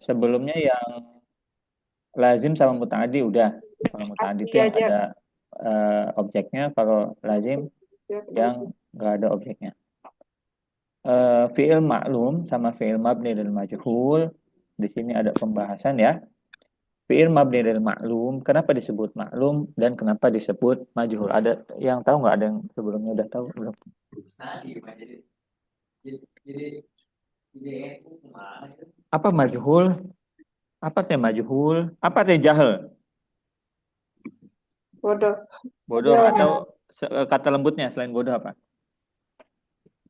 sebelumnya yang lazim sama mutaaddi udah. Kalau mutaaddi itu Iya yang aja. ada objeknya, kalau lazim yang nggak ada objeknya. Fi'il maklum sama fi'il mabni dan majhul. Di sini ada pembahasan ya. Fi'il mabni dan maklum, kenapa disebut maklum dan kenapa disebut majhul? Ada yang tahu nggak? Ada yang sebelumnya udah tahu belum? Apa majhul? Apa sih majhul? Apa sih jahil? Bodoh. Bodoh Ya, atau kata lembutnya selain bodoh apa?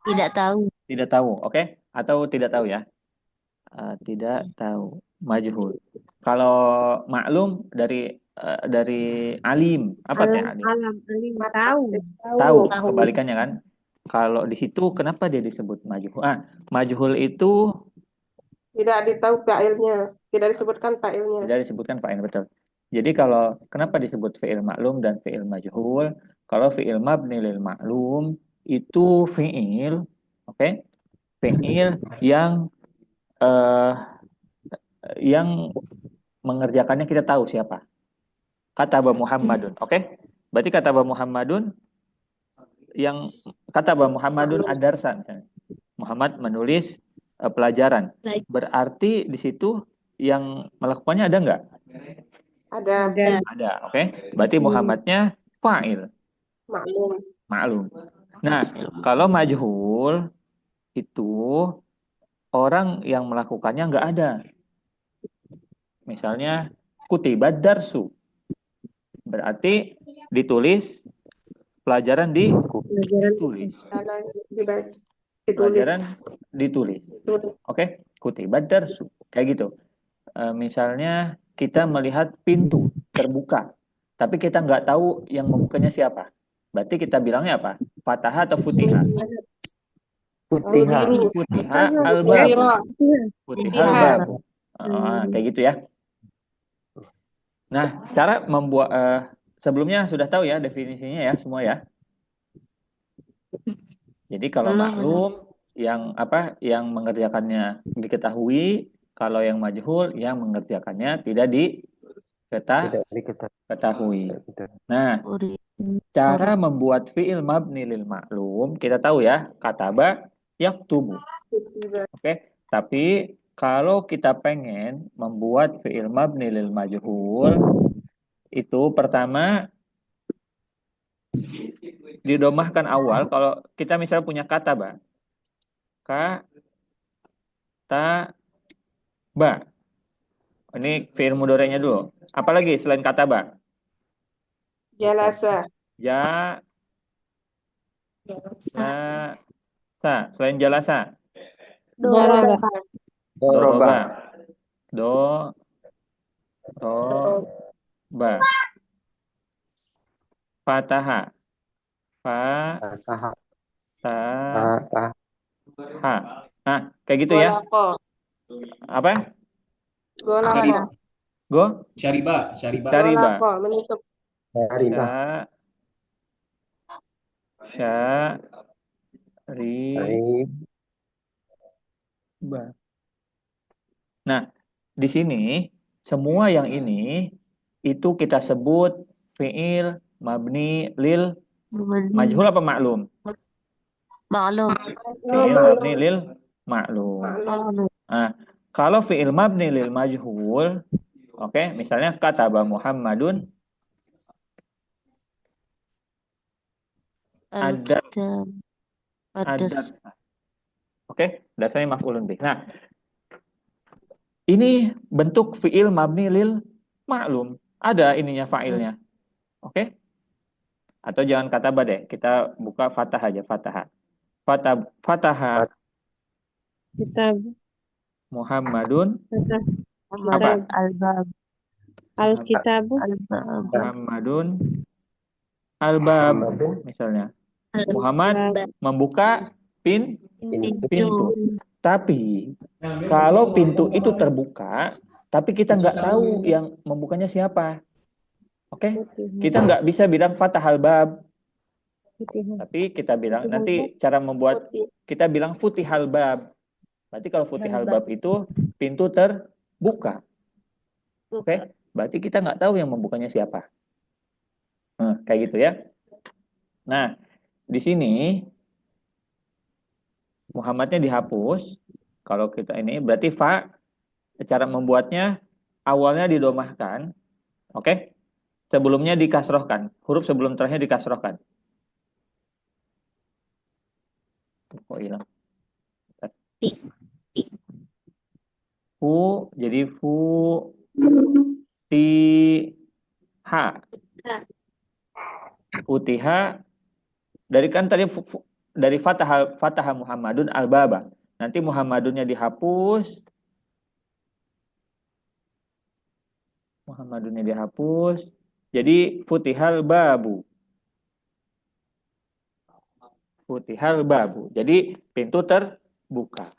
Tidak tahu. Tidak tahu, oke? Atau tidak tahu ya? Tidak tahu, majhul. Kalau maklum dari alim, apa teh Alam, alim? alam, alim, tahu. Tahu, Tahu. kebalikannya kan? Kalau di situ kenapa dia disebut majhul? Majhul itu tidak ditahu fa'ilnya. Tidak disebutkan fa'ilnya. tidak disebutkan fa'il, betul. Jadi kalau kenapa disebut fi'il maklum dan fi'il majhul? Kalau fi'il mabni lil maklum itu fi'il, oke? Fi'il eh, yang mengerjakannya kita tahu siapa. Kataba Muhammadun, oke? Berarti kataba Muhammadun yang kataba Muhammadun adarsa misalnya. Muhammad menulis pelajaran. Baik. Berarti di situ yang melakukannya ada nggak? Ada. Ada. Ada, oke? Berarti Muhammadnya fa'il, Maklum. maklum. Nah, kalau majhul itu orang yang melakukannya nggak ada. Misalnya kutibat darsu. Berarti ditulis, pelajaran Pelajaran ditulis. Karena dibaca. Ditulis. Pelajaran ditulis. Oke, kutibat darsu. Kayak gitu. Misalnya kita melihat pintu terbuka, tapi kita nggak tahu yang membukanya siapa. Berarti kita bilangnya apa? Fataha atau futiha? Futiha. Futiha al-bab. Futiha al-bab. Kayak gitu ya. Nah, cara membuat sebelumnya sudah tahu ya definisinya ya semua ya. Jadi kalau Belum, maklum yang apa yang mengerjakannya diketahui, kalau yang majhul yang mengerjakannya tidak Tidak diketahui. diketahui. Nah, Uri. cara membuat fi'il mabni lil maklum kita tahu ya, kataba yaktubu. Oke, tapi kalau kita pengen membuat fi'il mabni lil majhul itu pertama didomahkan awal. Kalau kita misalnya punya kataba, kataba. Ini fi'il mudhari'nya dulu. Apalagi selain kataba? Jalasa. Ja, Sa. sa. Selain jalasa. Daraba. Doroba. Do, ro, ba. Fataha. Fa, Fataha. ta, Fataha. ha. Nah, kayak gitu ya. Golako. Apa? Golako. Go? Syariba, Syariba. Syariba. Golako. Menutup. Syaribah. Sya, ri, Syarib. ba. Nah, di sini semua yang ini itu kita sebut fi'il mabni lil majhul apa maklum? Maklum. Fi'il mabni lil maklum. Maklum. Nah, kalau fi'il mabni lil majhul, oke, misalnya kataba Muhammadun ada Ada. Oke, dasarnya maf'ulun bih. Nah, ini bentuk fi'il mabni lil maklum. Ada ininya fa'ilnya. Oke? Atau jangan kataba deh. Kita buka fatah aja, fataha. Fataha Kitab. Muhammadun Kitab. apa? Albab. Alkitab. Albab. Muhammadun albab misalnya. Muhammad membuka pintu. Tapi kalau pintu itu terbuka, tapi kita nggak tahu yang membukanya siapa. Oke? Kita nggak bisa bilang fatahal bab. Tapi kita bilang nanti cara membuat kita bilang futihal bab. Berarti kalau futihal bab itu pintu buka. Oke, berarti kita nggak tahu yang membukanya siapa. Kayak gitu ya. Nah, di sini Muhammadnya dihapus. Kalau kita ini berarti fa, cara membuatnya awalnya didomahkan, oke? Sebelumnya dikasrohkan, huruf sebelum terakhir dikasrohkan. Tuh, kok hilang? Ti. Fu, jadi fu, ti, ha. Futiha, dari kan tadi dari Fataha Muhammadun al-baba. Nanti Muhammadunnya dihapus. Muhammadunnya dihapus. Jadi Futihal babu. Futihal babu. Jadi pintu terbuka.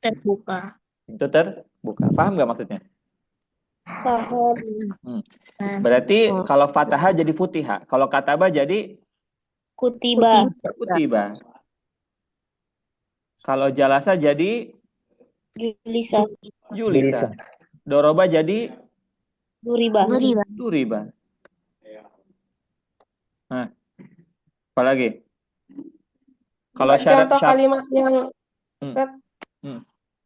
Terbuka. Pintu terbuka. Paham nggak maksudnya? Paham. Berarti kalau Fataha jadi Futiha. Kalau Kataba jadi Kutiba. Kutiba. Kalau Jalasa jadi Julisa. Julisa. Doroba jadi Duriba. Duriba. Nah, apalagi? Kalau Contoh syarat kalimat yang Ustaz,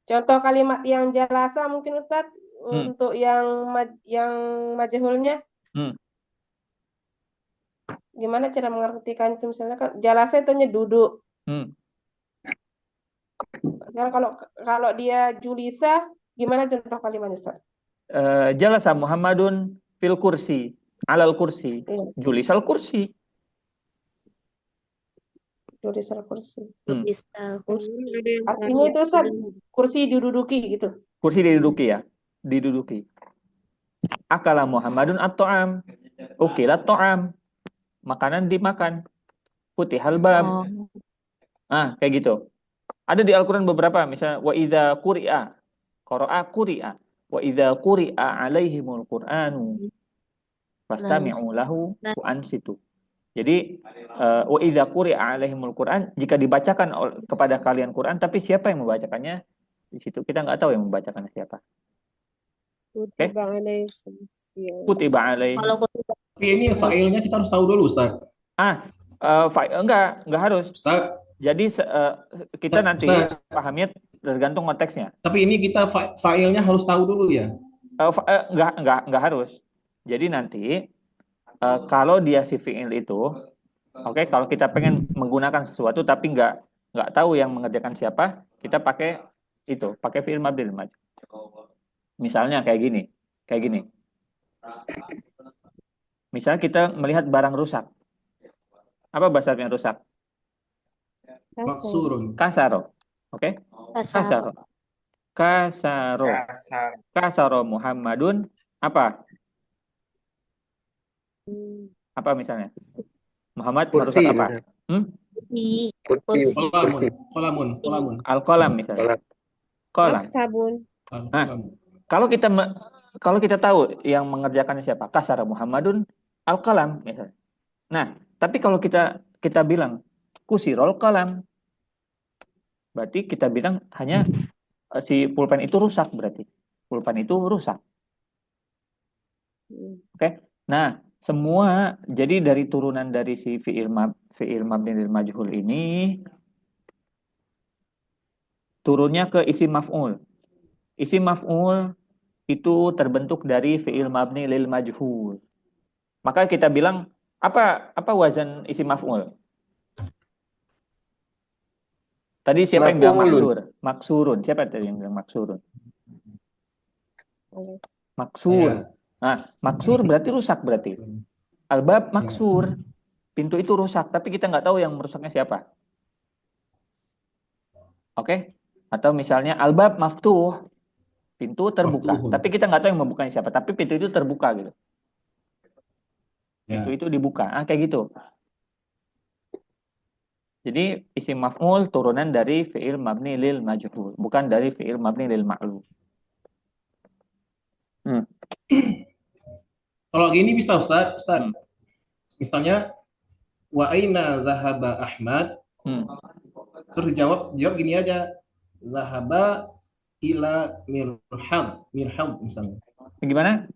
contoh kalimat yang jalasa mungkin Ustaz untuk yang majhulnya. Gimana cara mengartikan itu, misalnya kan jalasa itu duduk. Sekarang kalau dia julisa, gimana contoh kalimatnya Ustaz? Jalasa Muhammadun fil kursi, alal kursi, julisal kursi. Julisal kursi. Julisal kursi. Artinya itu Ustaz, kursi diduduki gitu. Kursi diduduki ya, diduduki. Akala Muhammadun at-ta'am, ukilat ta'am, makanan dimakan. Futihal bab. Kayak gitu. Ada di Al-Quran beberapa, misalnya wa idza quri'a, qara'a quri'a, wa idza quri'a alaihimul qur'anu fastami'u lahu wa ansitu. Jadi wa idza quri'a alaihimul qur'an, jika dibacakan kepada kalian Quran, tapi siapa yang membacakannya? Di situ kita nggak tahu yang membacakannya siapa. Kutiba alaih. Kutiba alaih. Kalau kutiba. Tapi ini failnya kita harus tahu dulu, Ustaz. Enggak harus. Ustaz. Jadi kita nanti pahamnya tergantung konteksnya. Tapi ini kita failnya harus tahu dulu ya? Enggak harus. Jadi nanti kalau dia si fi'il itu, kalau kita pengen menggunakan sesuatu tapi nggak tahu yang mengerjakan siapa, kita pakai fi'il mabni lil majhul. Misalnya kayak gini. Misalnya kita melihat barang rusak. Apa bahasa Arabnya rusak? Maksurun. Kasaro. Oke? Kasaro Muhammadun apa? Apa misalnya? Muhammad merusak apa? Qalamun. Al-qalam misalnya. Qalam. Nah, kalau kita tahu yang mengerjakannya siapa? Kasara Muhammadun al-qalam misalnya. Nah, tapi kalau kita bilang kusirol qalam, berarti kita bilang hanya si pulpen itu rusak, berarti pulpen itu rusak. Oke. Nah, semua jadi dari turunan dari si fi'il mabni lil majhul ini turunnya ke isim maf'ul. Isim maf'ul itu terbentuk dari fi'il mabni lil majhul. Maka kita bilang apa wazan isim maf'ul? Tadi siapa yang bilang maksur? Maksurun. Siapa tadi yang bilang maksurun? Maksur. Nah, maksur berarti rusak berarti. Albab maksur. Pintu itu rusak, tapi kita nggak tahu yang merusaknya siapa. Oke? Atau misalnya albab maftuh. Pintu terbuka, tapi kita nggak tahu yang membukanya siapa. Tapi pintu itu terbuka gitu. Pintu itu dibuka. Kayak gitu. Jadi isim maf'ul turunan dari fi'il mabni lil majhul, bukan dari fi'il mabni lil ma'lum. Kalau gini bisa Ustaz. Misalnya wa aina zahaba Ahmad? Terus jawab gini aja. Zahaba ila mirhad misalnya. Gimana?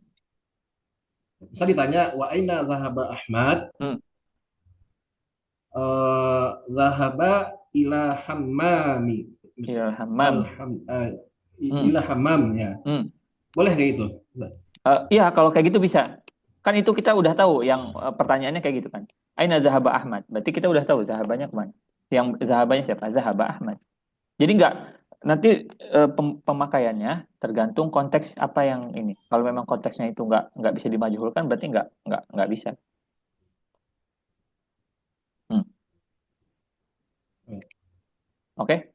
Misal ditanya wa aina zahaba Ahmad? Hmm. Zahaba ila hammami. Ilal hammam. Hmm. Ila hammam ya. Hmm. Boleh kayak gitu? Iya, kalau kayak gitu bisa. Kan itu kita udah tahu yang pertanyaannya kayak gitu kan. Aina zahaba Ahmad. Berarti kita udah tahu zahabanya kemana. Yang zahabanya siapa? Zahaba Ahmad. Jadi nanti pemakaiannya tergantung konteks apa yang ini. Kalau memang konteksnya itu nggak bisa dimajhulkan, berarti nggak bisa. Hmm. Oke?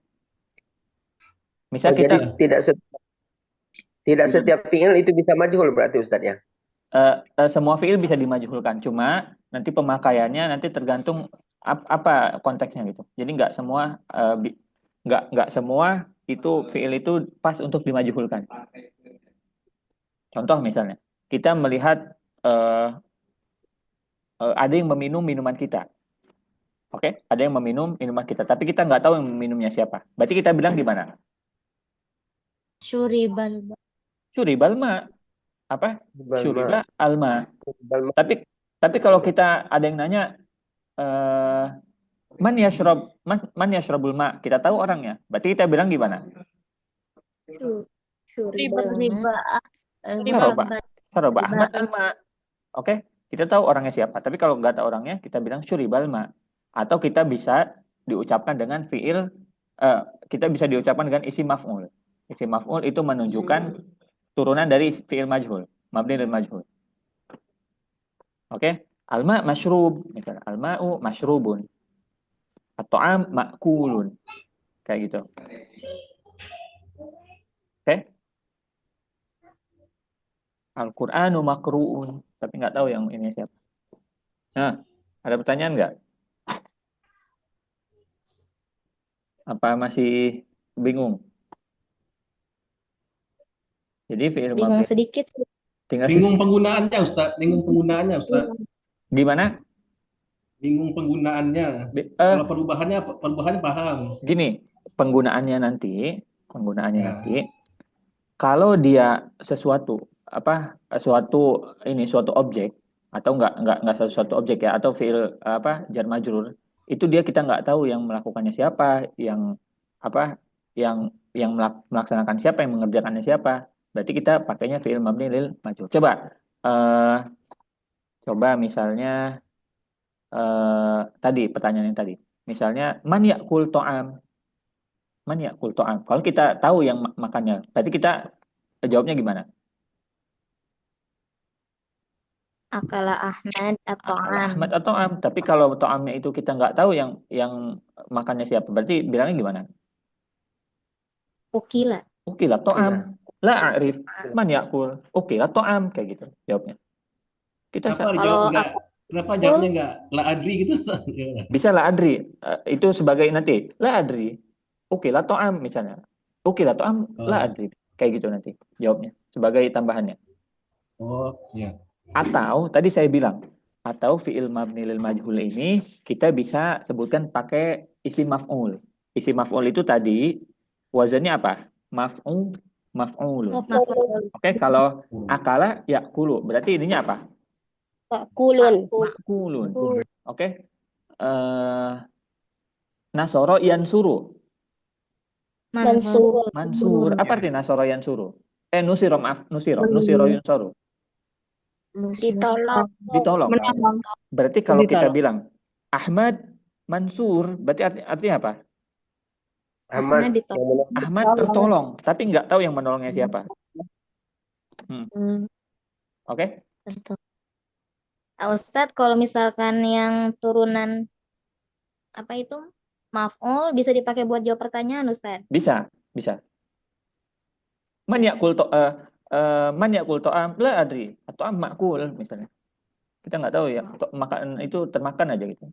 Misal Jadi kita tidak setiap fiil itu bisa majhul berarti Ustadz ya. semua fiil bisa dimajhulkan, cuma nanti pemakaiannya nanti tergantung apa konteksnya gitu. Jadi nggak semua itu fiil itu pas untuk dimajhulkan. Contoh misalnya, kita melihat ada yang meminum minuman kita. Oke, ada yang meminum minuman kita, tapi kita nggak tahu yang minumnya siapa. Berarti kita bilang gimana? Syuribal Syuribal ma. Apa? Balma. Syuriba alma. Balma. Tapi kalau kita ada yang nanya man yashrabul ma, kita tahu orangnya. Berarti kita bilang gimana? Syuribal Syaraba Ahmad alma. Oke, kita tahu orangnya siapa. Tapi kalau nggak tahu orangnya, kita bilang syuribal ma. Atau kita bisa diucapkan dengan fiil, kita bisa diucapkan dengan isim maf'ul. Isim maf'ul itu menunjukkan turunan dari fiil majhul, mabni lil majhul. Oke, alma masyrub, misalnya alma'u masyrubun, at-ta'am ma'kulun, kayak gitu. Oke, Al-Qur'anu makru'un, tapi nggak tahu yang ini siapa. Nah, ada pertanyaan nggak? Apa masih bingung? Jadi fiil bingung mabni sedikit sih. tinggal Bingung penggunaannya Ustaz. Bingung penggunaannya Ustaz. gimana? Bingung penggunaannya. Kalau perubahannya paham. Gini, penggunaannya nanti Ya. kalau dia suatu objek atau nggak sesuatu objek ya, atau fiil jar majrur, itu kita nggak tahu yang melakukannya siapa, yang melaksanakan siapa, yang mengerjakannya siapa. Berarti kita pakainya fiil mabni lil majhul. Coba misalnya pertanyaan yang tadi. Misalnya man yakul to'am. Man yakul to'am. Kalau kita tahu yang makannya, berarti kita jawabnya gimana? Akala Ahmad atau Ahmad atau am. Tapi kalau to'amnya itu kita nggak tahu yang makannya siapa, berarti bilangnya gimana? Ukila. Ukila to'am. La a'rif. Man yakul. Ukila to'am. Kayak gitu jawabnya. Kenapa jawabnya nggak la adri gitu? Bisa la adri. Itu sebagai nanti. La adri. Ukila to'am misalnya. Ukila to'am la adri. Kayak gitu nanti jawabnya. Sebagai tambahannya. Oh, ya. Atau tadi saya bilang, atau fi'il mabni lil majhul ini kita bisa sebutkan pakai isim maf'ul. Isim maf'ul itu tadi wazannya apa? Maf'ulun. Oke, kalau akala yakulu, berarti ininya apa? Makulun. Makulun. Oke. Nasoro yansuru. Mansur. Apa artinya nasoro yansuru? Nusiro yunsoru. Ditolong. Berarti kalau kita bilang Ahmad Mansur, berarti artinya apa? Ahmad tertolong, tapi nggak tahu yang menolongnya siapa. Oke? Ustadz, kalau misalkan yang turunan apa itu maf'ul bisa dipakai buat jawab pertanyaan, Ustadz? Bisa. Man yakul to'am la adri, atau am makul misalnya. Kita nggak tahu ya, makan itu termakan aja gitu.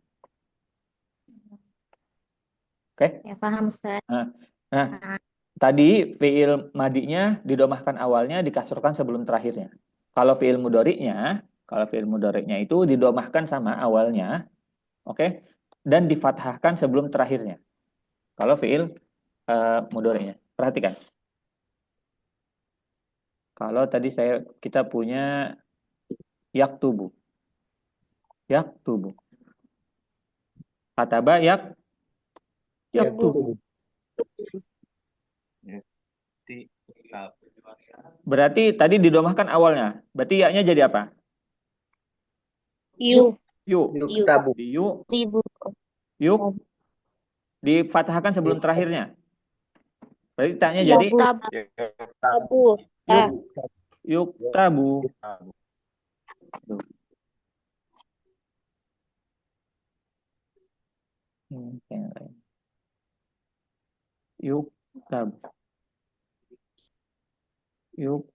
Oke? Ya, paham, Ustadz. Nah, tadi fiil madinya didomahkan awalnya, dikasurkan sebelum terakhirnya. Kalau fiil mudhari'nya itu didomahkan sama awalnya, oke? Dan difathahkan sebelum terakhirnya. Kalau fiil mudhari'nya. Perhatikan. Kalau tadi kita punya yaktubu. Yaktubu. Kataba yaktubu. Berarti tadi didomahkan awalnya. Berarti yaknya jadi apa? Yu. Yuk. Yuktabu. Di yuk. Sibuk. Yuk. Difathahkan sebelum terakhirnya. Berarti taknya jadi Tabu. Ta. yuktabu. Yuktabu. Yuktabu.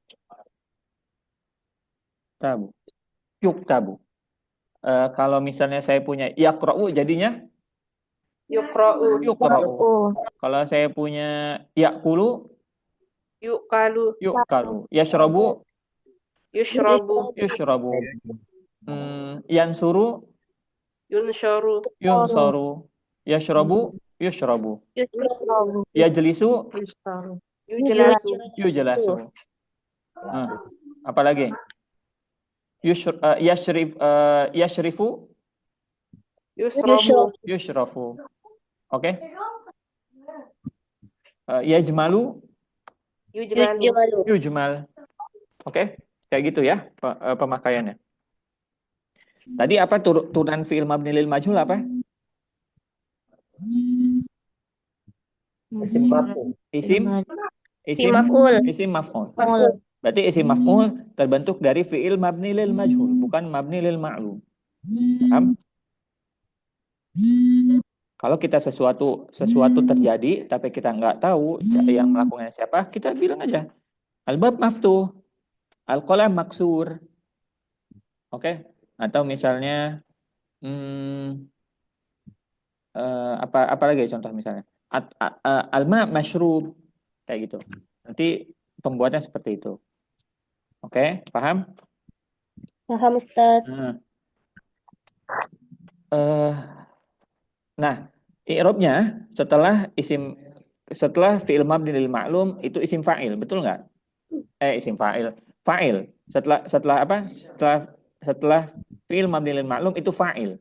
Yuktabu. Kalau misalnya saya punya yaqra'u jadinya Yukra'u. yuqra'u. Kalau saya punya ya'kulu Yukalu. yu'kalu. Yashrabu Yushrabu. yushrabu. Yansuru Yunsharu. yunsaru. Yashrabu yushrabu. Yusrabu. Yajlisu Yujlasu. yujlasu. Apa lagi? Yashrifu Yusrabu. yushrafu. Oke? Yajmalu Yujmalu. Yujmalu. yujmal. Oke? Kayak gitu ya pemakaiannya. Tadi apa turunan fi'il mabni lil majhul apa? Isim maf'ul. Isim Maf'ul. isim maf'ul. Maf'ul. Berarti isim maf'ul terbentuk dari fi'il mabni lil majhul, bukan mabni lil ma'lum. Paham? Kalau kita sesuatu terjadi tapi kita nggak tahu yang melakukannya siapa, kita bilang aja al-bab maftuh, al-qalam maksur. Oke? Atau misalnya apa lagi contoh misalnya? Al-ma masyrub kayak gitu. Nanti pembuatnya seperti itu. Oke, paham? Paham, Ustaz. Nah, i'rabnya setelah fi'il mabni lil ma'lum itu isim fa'il, betul nggak? Isim fa'il. Fa'il. Setelah apa? Setelah fi'il mabni lil ma'lum itu fa'il.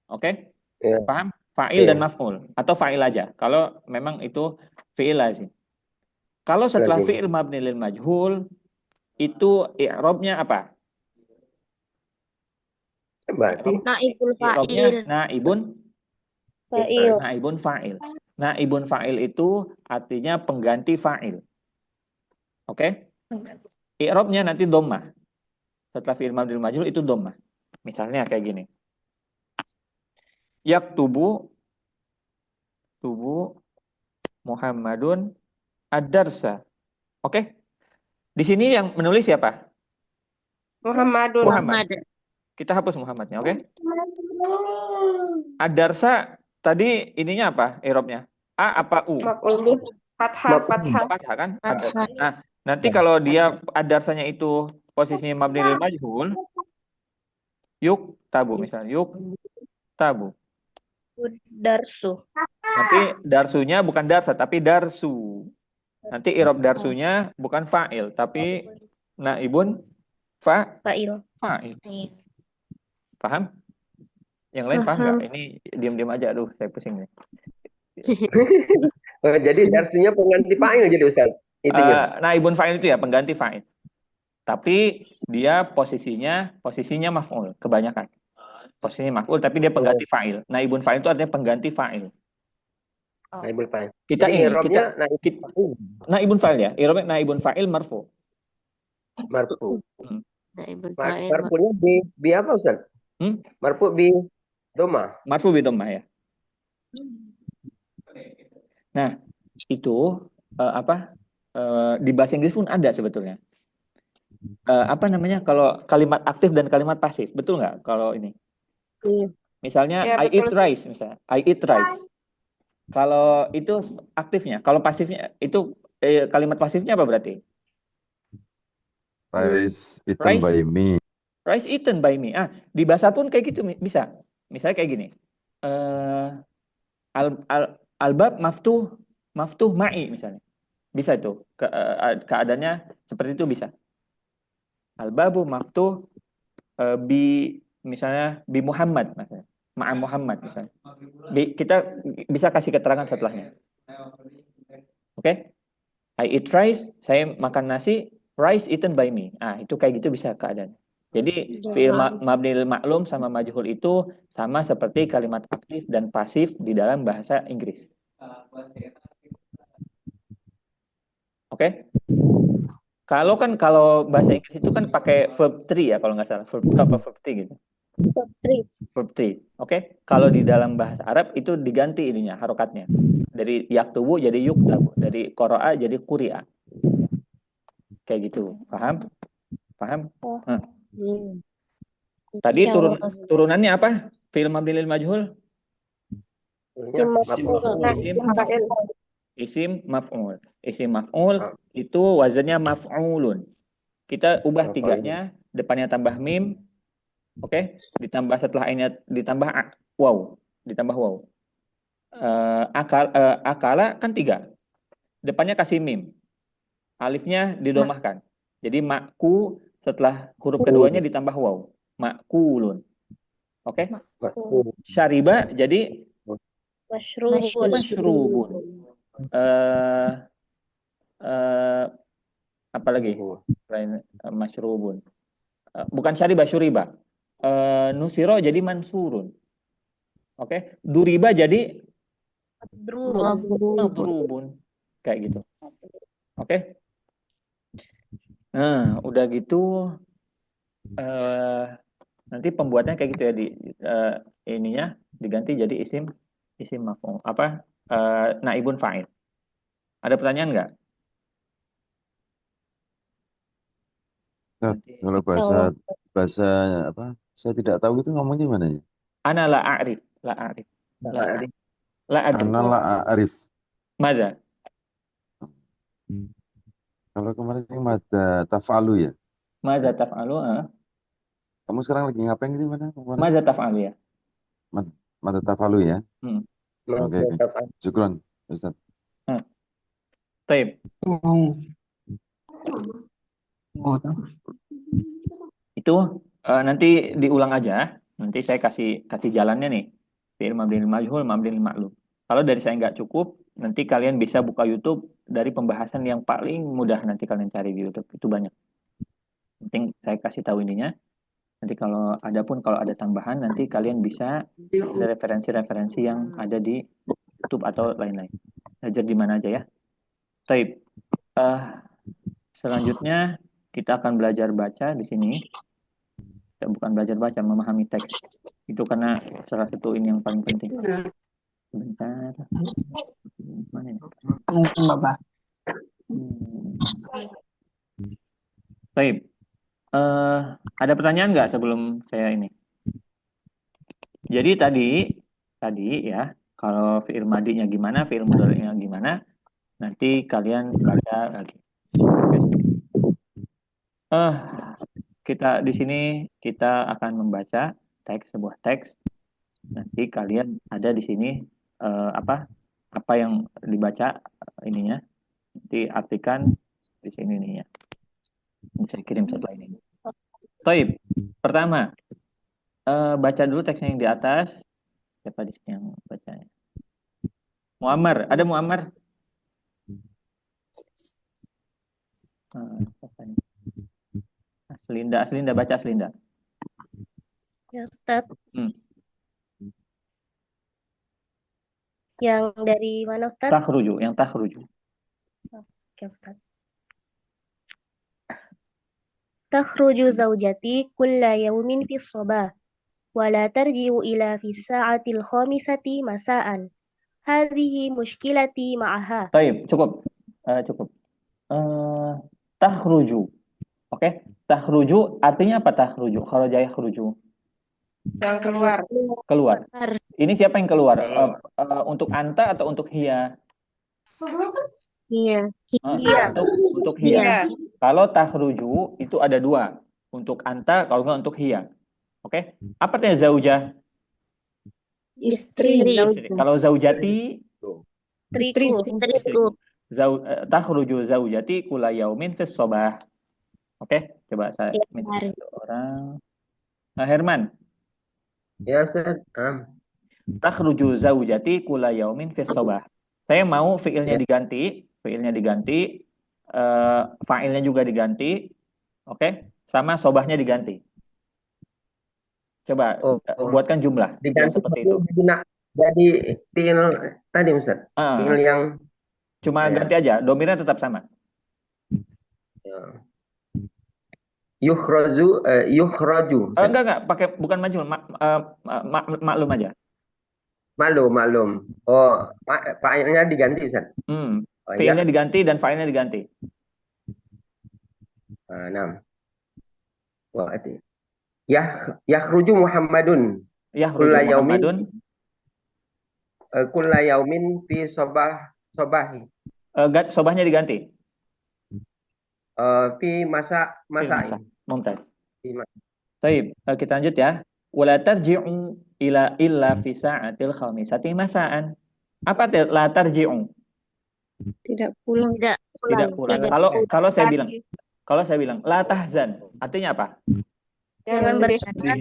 Oke? Ya. Paham? Fa'il Iya. dan maf'ul atau fa'il aja. Kalau memang itu fi'il lazim. Kalau setelah Lazim. fi'il mabni lil majhul itu i'rabnya apa? Berarti Naibul I'rabnya fa'il. Fa'il. naibun fa'il. Naibun fa'il itu artinya pengganti fa'il. Oke? I'rabnya nanti dhammah. Setelah fi'il mabni lil majhul itu dhammah. Misalnya kayak gini. Yaktubu Muhammadun ad-darsa. Oke? Di sini yang menulis siapa? Muhammadun. Muhammad. Kita hapus Muhammadnya, oke? Ad-darsa tadi ininya apa i'rabnya? A apa U? Maf'ul. Fathah. Fathah. Fathah kan? Fathah. Nah, nanti kalau dia ad-darsanya itu posisinya mabni lil majhul, yuk tabu misalnya, yuk tabu. Darsu. Nanti darsunya bukan darsa tapi darsu. Nanti i'rab darsunya bukan fa'il tapi naibun Fa'il. fa'il. Paham? Yang lain paham nggak? Ini diam-diam aja, aduh saya pusing nih. jadi darsunya pengganti fa'il jadi Ustaz. Naibun fa'il itu ya pengganti fa'il. Tapi dia posisinya maf'ul kebanyakan. Posisinya maf'ul tapi dia pengganti fa'il. Naibun fa'il itu artinya pengganti fa'il. Naibul fa'il. Kita Jadi ini i'rabnya naibun fa'il ya. I'rabnya naibun fa'il marfu. marfu. Naibul fa'il. Marfunya bi apa Ustaz? Marfu bi doma. Marfu bi dhammah ya. Nah, itu di bahasa Inggris pun ada sebetulnya. Apa namanya kalau kalimat aktif dan kalimat pasif, betul nggak kalau ini? Misalnya Ya, I eat betul. rice misalnya, I eat rice. Kalau itu aktifnya, kalau pasifnya itu kalimat pasifnya apa berarti? Rice eaten Rice. by me. Rice eaten by me. Di bahasa pun kayak gitu bisa. Misalnya kayak gini. Al-bab maftuh ma'i misalnya. Bisa itu. Keadaannya seperti itu bisa. Al-babu maftuh misalnya bi Muhammad misalnya. Ma'a Muhammad misalnya. Kita bisa kasih keterangan setelahnya. Oke? I eat rice, saya makan nasi, rice eaten by me. Itu kayak gitu bisa keadaan. Jadi fi'il mabni lil ma'lum sama majhul itu sama seperti kalimat aktif dan pasif di dalam bahasa Inggris. Oke? Kalau bahasa Inggris itu kan pakai verb 3 ya kalau nggak salah. Verb 2 apa verb 3 gitu. Verb 3. Oke? Kalau di dalam bahasa Arab itu diganti ininya, harokatnya. Dari yaktubu jadi yuktabu, dari qara'a jadi quri'a. Kayak gitu. Paham? Paham? Tadi turunannya apa? Fi'il mabni lil majhul? Isim maf'ul. Isim maf'ul itu wazannya maf'ulun. Kita ubah tiganya, depannya tambah mim, oke? Ditambah setelah ini ditambah waw, akala kan 3. Depannya kasih mim. Alifnya didomahkan. Jadi makku setelah huruf keduanya ditambah waw. Makulun. Oke? Syariba jadi masyrubun. Apa lagi? Selain masyrubun. Bukan syariba, syuriba. Nusiro jadi mansurun. Oke? Duriba jadi madrubun. Kayak gitu. Oke? Nah, udah gitu nanti pembuatnya kayak gitu ya ininya diganti jadi isim maf'ul. Naibun fa'il. Ada pertanyaan nggak? Kalau bahasa apa? Saya tidak tahu itu ngomongnya gimana ya? Ana la a'rif. La adri. Ana la a'rif. Mada? Kalau kemarin yang mada taf'alu ya. Mada taf'alu? Kamu sekarang lagi ngapain gitu mana? Mada taf'alu ya. Mada taf'alu ya. Oke. Syukron, Ustaz. Baik. Itu nanti diulang aja. Nanti saya kasih jalannya nih. Fi'il mabni lil majhul, mabni lil ma'lum. Kalau dari saya nggak cukup, nanti kalian bisa buka YouTube dari pembahasan yang paling mudah nanti kalian cari di YouTube. Itu banyak. Penting saya kasih tahu ininya. Nanti kalau ada tambahan, nanti kalian bisa ada referensi-referensi yang ada di YouTube atau lain-lain. Belajar di mana aja ya. Baik. Selanjutnya kita akan belajar baca di sini. Kita bukan belajar baca, memahami teks. Itu karena salah satu ini yang paling penting. Sebentar. Mana ini? Baik. Ada pertanyaan nggak sebelum saya ini? Jadi tadi ya, kalau fi'il madinya gimana, fi'il mudhari'nya gimana, nanti kalian baca lagi. Kita di sini kita akan membaca sebuah teks. Nanti kalian ada di sini apa yang dibaca ininya, nanti artikan di sini ininya. Saya kirim setelah ini. Baik, pertama baca dulu teksnya yang di atas. Siapa di sini yang bacanya? Muammar, ada Muammar? Aslinda baca Aslinda. Ya, Ustaz. Yang dari mana, Ustaz? Yang takhruju. Oke, Ustaz. Takhruju zaujati kulla yawmin fi sabah wa la tarji'u ila fi sa'atil khamisati masa'an. Hadhihi mushkilati ma'aha. Baik, cukup. Takhruju. Oke, takhruju artinya apa takhruju? Kharaja yakhruju. Yang keluar. Keluar. Ini siapa yang keluar? Untuk anta atau untuk hiya? Iya. Untuk hiya. Kalau takhruju itu ada 2. Untuk anta, kalau nggak untuk hiya. Oke? Apa artinya zaujah? Istri. Kalau zaujati? Istriku. Takhruju zaujati kula yaumin fis sabah. Oke, coba saya Tiap minta hari. satu orang. Herman, Ya, Ustaz. takhruju zaujati kula yaumin fis sabah. Saya mau fiilnya Ya. diganti, fa'ilnya juga diganti, oke, sama sobahnya diganti. Coba buatkan jumlah yang Diganti seperti itu. jadi fiil tadi, Ustaz. Fiil yang Cuma ya. ganti aja, domirnya tetap sama. Ya. Yukhraju. Enggak, pakai bukan majhul, maklum aja. Maklum. Oh, fa'ilnya diganti, Ustaz. Fiilnya diganti dan fa'ilnya diganti. 6. Yakhruju Muhammadun. Yakhruju Muhammadun. Kulla yaumin fi sobahi. Sobahnya diganti. Fi masa. Mumtaz. Baik, kita lanjut ya. Wala tarji'u illa fi sa'atil khamisati masa'an. Apa la tarji'u? Tidak pulang. Tidak pulang. Kalau saya bilang la tahzan, artinya apa? Jangan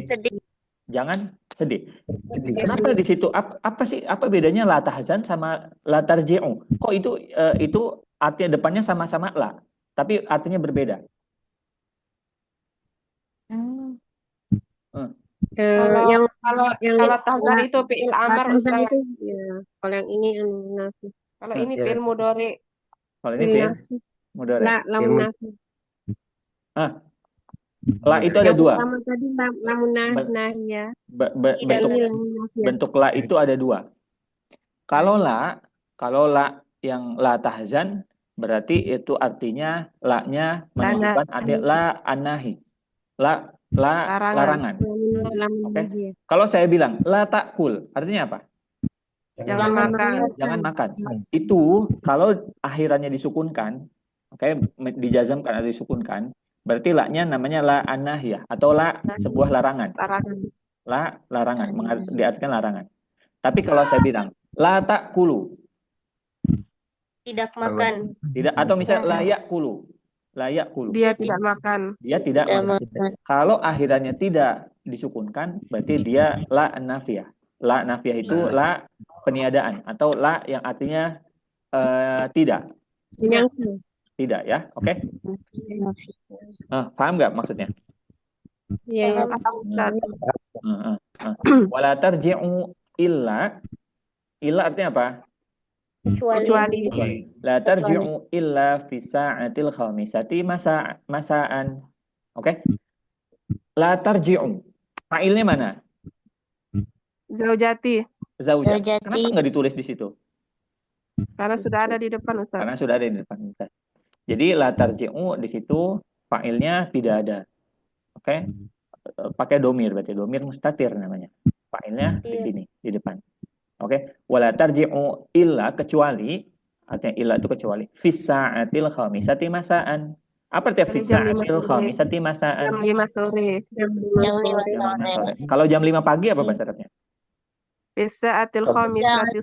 sedih. Jangan sedih. Kenapa di situ? Apa bedanya la tahzan sama la tarji'u? Kok itu artinya depannya sama-sama la, tapi artinya berbeda? Kalau tahzan itu fi'il amar, Ustaz. Ya, kalau yang ini nafi. Kalau ini fi'il mudhari. Kalau ini fi'il mudhari. Lamun nafi. La itu ada dua. Pertama tadi lamun nahya. Bentuk la itu ada dua. Kalau la yang la tahzan berarti itu artinya la-nya menunjukkan arti la anahi. Larangan. Okay. Kalau saya bilang la takul, artinya apa? Jangan makan. Itu kalau akhirannya disukunkan, dijazamkan atau disukunkan, berarti la-nya namanya la anahiyah atau la sebuah larangan. Larangan, diartikan larangan. Tapi kalau saya bilang la takulu, tidak makan. Tidak, atau misalnya layak kulu. Dia tidak makan. Dia tidak makan. Kalau akhirannya tidak disukunkan, berarti dia la nafiyah. La nafiyah itu la peniadaan atau la yang artinya tidak. Tidak ya, oke? Paham nggak maksudnya? Iya. Wala tarji'u illa artinya apa? Kecuali. La tarji'u illa fi sa'atil khamisati masa'an. Oke? La tarji'u. Fa'ilnya mana? Zaujati. Kenapa nggak ditulis di situ? Karena sudah ada di depan, Ustaz. Karena sudah ada di depan. Jadi la tarji'u di situ fa'ilnya tidak ada. Oke? Pakai domir berarti domir mustatir namanya. Fa'ilnya di sini di depan. Oke, wala tarji'u illa kecuali, artinya illa itu kecuali fi sa'atil khamisati masa'an. Apa artinya fi sa'atil khamisati masa'an? Jam 5 sore. Kalau jam 5 pagi apa bahasa Arabnya? Fi sa'atil khamisati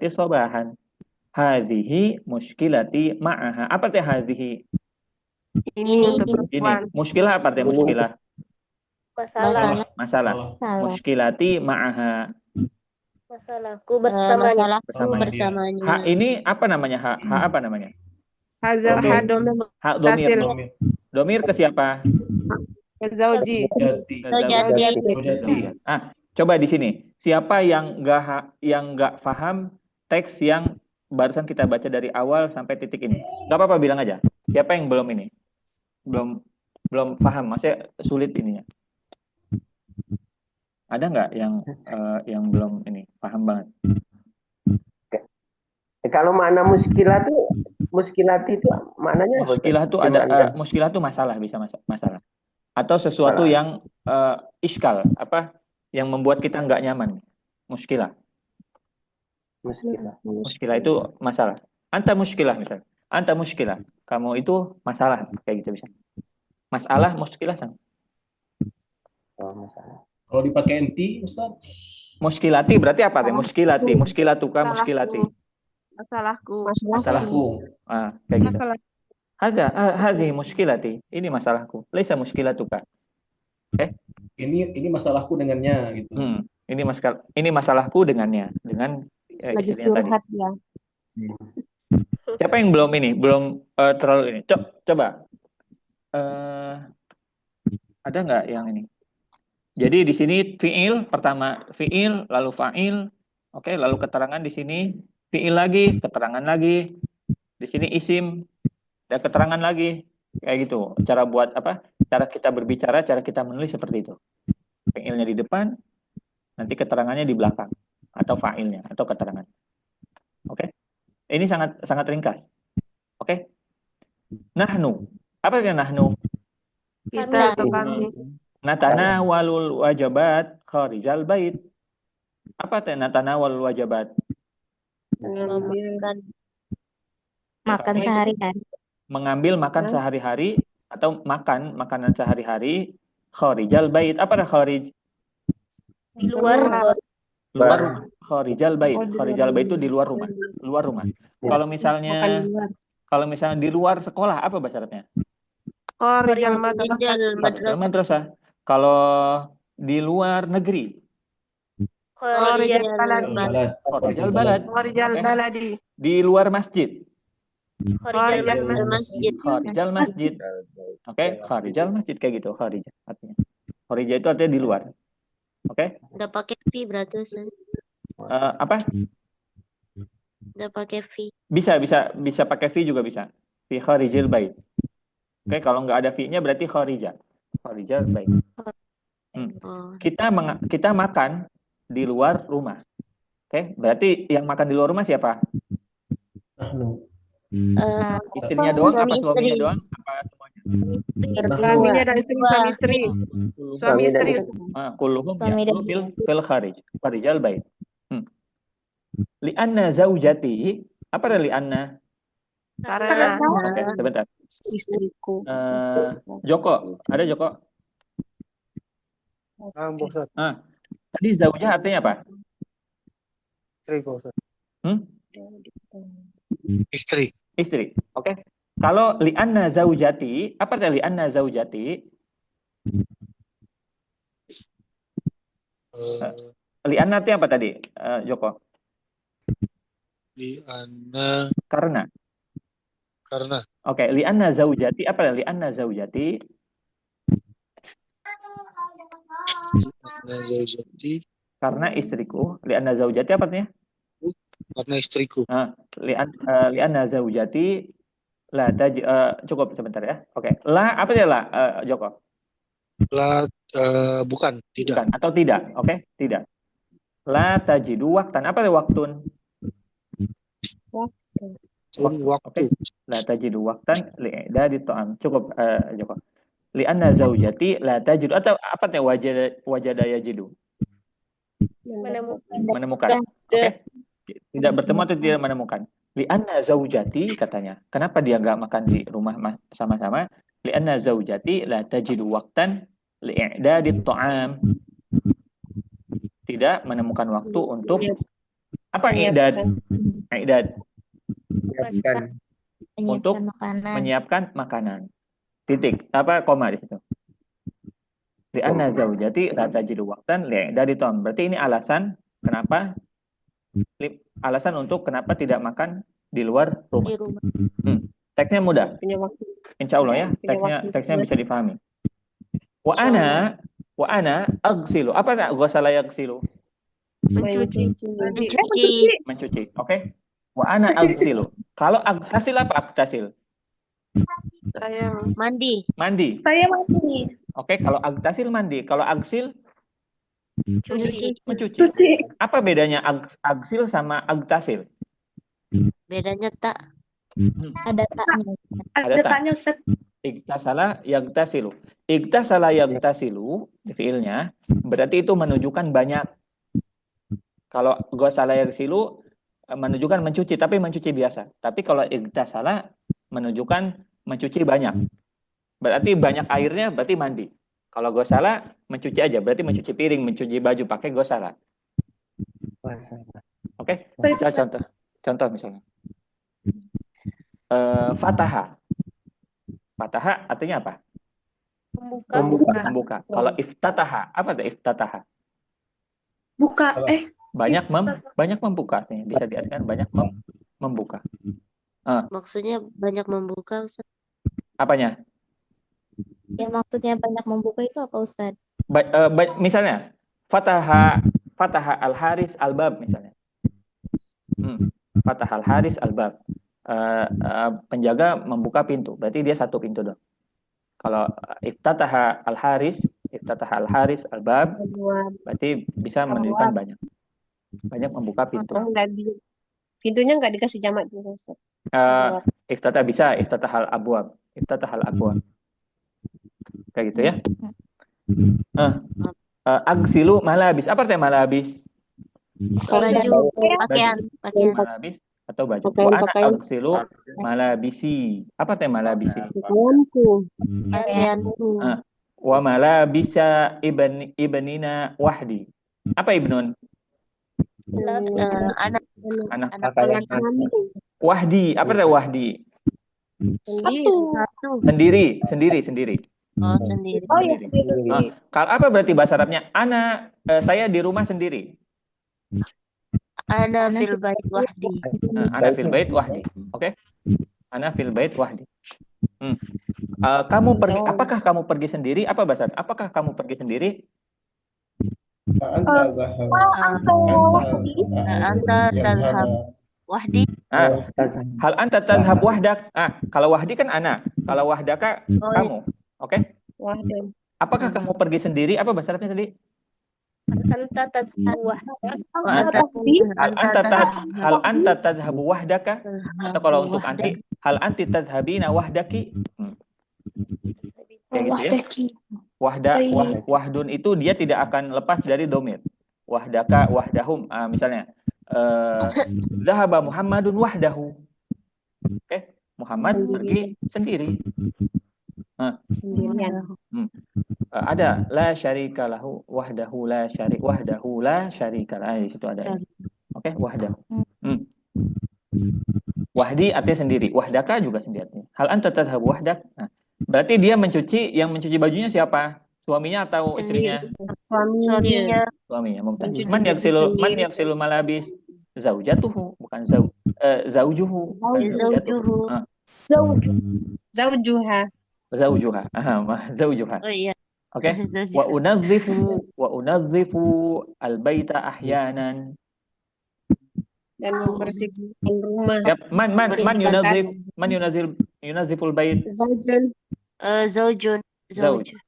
sobahan. Hadhihi muskilati ma'aha. Apa artinya hadhihi? Ini untuk perempuan. Muskilah apa artinya muskilah? Masalah. Muskilati ma'aha. Masalahku bersamanya. Bersamanya. Ini apa namanya? Ha apa namanya? Domir. Domir ke siapa? Zauji. Coba di sini. Siapa yang nggak paham teks yang barusan kita baca dari awal sampai titik ini? Gak apa-apa, bilang aja. Siapa yang belum ini? Belum paham, maksudnya sulit ininya. Ada nggak yang belum ini paham banget? Kalau makna muskilat itu maknanya muskilah itu masalah, bisa masalah atau sesuatu yang iskal, apa yang membuat kita nggak nyaman. Muskilah itu masalah. Anta muskilah misalnya. Anta muskilah, kamu itu masalah, kayak gitu bisa. Masalah muskilah sama. Masalah. Kalau dipakai enti, Ustaz? Muskilati berarti apa deh? Muskilatuka, muskilati. Masalahku. Kayak gitu. Hadhihi muskilati. Ini masalahku. Laisa muskilatuka. Oke. Ini masalahku dengannya gitu. Ini masalahku dengannya, dengan Lagi istrinya tadi. curhat ya. Siapa yang belum ini? Belum terlalu ini. Coba. Ada nggak yang ini? Jadi di sini fiil pertama fiil, lalu fa'il, oke, lalu keterangan di sini fiil lagi, keterangan lagi, di sini isim, dan keterangan lagi, kayak gitu. Cara buat apa? Cara kita berbicara, cara kita menulis seperti itu. Fiilnya di depan, nanti keterangannya di belakang, atau fa'ilnya, atau keterangan. Oke, ini sangat sangat ringkas. Oke, nahnu, apa yang nahnu? Kita atau kami. Natanawalul wajabat kharijal bait. Apa teh natanawalul wajabat? Makan sehari-hari. Mengambil makan sehari-hari atau makan makanan sehari-hari kharijal bait. Apa dah kharij? Di luar. Luar kharijal bait. Kharijal bait itu di luar rumah. Luar rumah. Kalau misalnya di luar sekolah apa bahasa Arabnya? Kharijal Kharijal madrasah. Kalau di luar negeri, kharijal balad. Kharijal baladi. Di luar masjid, Masjid. kharijal masjid. Oke, kharijal masjid kayak gitu, kharij artinya. Kharija itu artinya di luar. Oke? Udah pakai V berarti Ustaz. Apa? Udah pakai V. Bisa pakai fi juga bisa. Fi kharijil bait. Oke, kalau nggak ada fi-nya berarti kharija. Kharijal bait. Oh. Kita makan di luar rumah. Oke, berarti yang makan di luar rumah siapa? Istrinya doang, apa suaminya doang, apa semuanya? Suaminya dan istri, suami istri. Suami istri. Kulluhum Suami dan ya'kulu fil kharij. Kharijal bait. Li'anna zaujati, apa ada li'anna? Karena Oke, sebentar. Istriku. Joko, ada Joko? Tadi zaujah artinya apa? Istri. Oke. Kalau li'anna zaujati, apa artinya li'anna zaujati? Li'anna artinya apa tadi, Joko? Li'anna Karena. Oke, li'anna zaujati, apa artinya li'anna zaujati? Karena istriku. Li'anna zaujati apa artinya? Karena istriku. Li'anna zaujati la cukup sebentar ya. Oke. La apa ya la, Joko? La bukan, tidak. Bukan atau tidak. Oke, tidak. La tajidu waktan. Apa ya waktun? Waktu. Oke. La tajidu waktan li'idadi ta'am. Cukup, Joko. Li'anna zaujati la tajidu, atau apa ya wajada yajidu? Menemukan. Oke. Tidak bertemu atau tidak menemukan. Li'anna zaujati katanya. Kenapa dia nggak makan di rumah sama-sama? Li'anna zaujati la tajidu waktan li'idadi ta'am. Tidak menemukan waktu untuk apa i'dad? I'dad. Untuk menyiapkan makanan. Titik. Apa koma di situ? Li'anna zaujati la tajidu waktan li'idadi ta'am. Berarti ini alasan kenapa? Alasan untuk kenapa tidak makan di luar rumah. Teksnya mudah. Insya Allah ya, teksnya bisa difahami. Wa ana aghsilu. Apa enggak ghasala yaghsilu? Mencuci. Oke. Wa ana aghsilu. Kalau agtasil apa agtasil? Saya Mandi. Saya mandi. Oke, kalau agtasil mandi. Kalau agsil Mencuci. Apa bedanya agsil sama agtasil? Bedanya tak. Ada taknya. Ada taknya, Ustaz. Igtasala yagtasilu. Igtasala yagtasilu fiilnya berarti itu menunjukkan banyak. Kalau ghasala yagsilu menunjukkan mencuci, tapi mencuci biasa. Tapi kalau igtasala menunjukkan mencuci banyak. Berarti banyak airnya, berarti mandi. Kalau ghasala mencuci aja, berarti mencuci piring, mencuci baju pakai ghasala. Oke, kita contoh misalnya. Fataha. Fataha artinya apa? Membuka. Membuka. Kalau iftataha, apa itu iftataha? Buka. Banyak membuka artinya. Bisa diartikan banyak membuka. Maksudnya banyak membuka, Ustaz. Apanya? Ya maksudnya banyak membuka itu apa Ustaz? Misalnya Fataha al-Haris al-Bab misalnya. Fataha al-Haris al-Bab. Penjaga membuka pintu. Berarti dia satu pintu dong. Kalau iftataha al-Haris al-Bab, berarti bisa menunjukkan banyak membuka pintu. Pintunya nggak dikasih jamak juga, Ustaz. Iftataha al-Abwab. Kayak gitu ya. Agsilu malabis. Apa artinya malabis? Baju, pakaian. Malabis atau baju. Wa ana agsilu malabisi. Apa artinya malabisi? Pakaianku. Wa malabisa ibnina wahdi. Apa ibnun? Anak. Wahdi. Apa artinya wahdi? Satu. Sendiri. Oh, sendiri. Kalau apa berarti bahasa Arabnya? Saya di rumah sendiri. Ana fil bait wahdi. Ana fil bait wahdi. Oke? Ana fil bait wahdi. Apakah kamu pergi sendiri? Apa bahasa? Apakah kamu pergi sendiri? Anta tadhhab wahdi. Hal anta tadhhab wahdak. Kalau wahdi kan ana. Kalau wahdaka kamu. Oke? Apakah kamu pergi sendiri? Apa bahasa Arabnya tadi? Anta tadhhabu wahdak. Hal anta tadhhabu wahdaka? Atau kalau untuk anti, hal anti tadhhabina wahdaki? Kayak gitu ya. Wahdun itu dia tidak akan lepas dari domir. Wahdaka, wahdahum. Misalnya, zahaba Muhammadun wahdahu. Oke? Muhammad pergi sendiri. Ada la syarika lahu wahdahu la syarika lah. Di situ ada. Oke, wahdahu. Wahdi artinya sendiri, wahdaka juga sendiri artinya. Hal anta tadhhabu wahdak. Berarti dia yang mencuci bajunya siapa? Suaminya atau istrinya? Suaminya. Mumtaz. Man yaghsilu malabis? Zaujatuhu, bukan zaujuhu. Zaujuha. Zaujuha. Oh iya. Oke. Wa unazzifu al-baita ahyanan. Dan membersihkan rumah. Man yunazziful bait? Zaujun.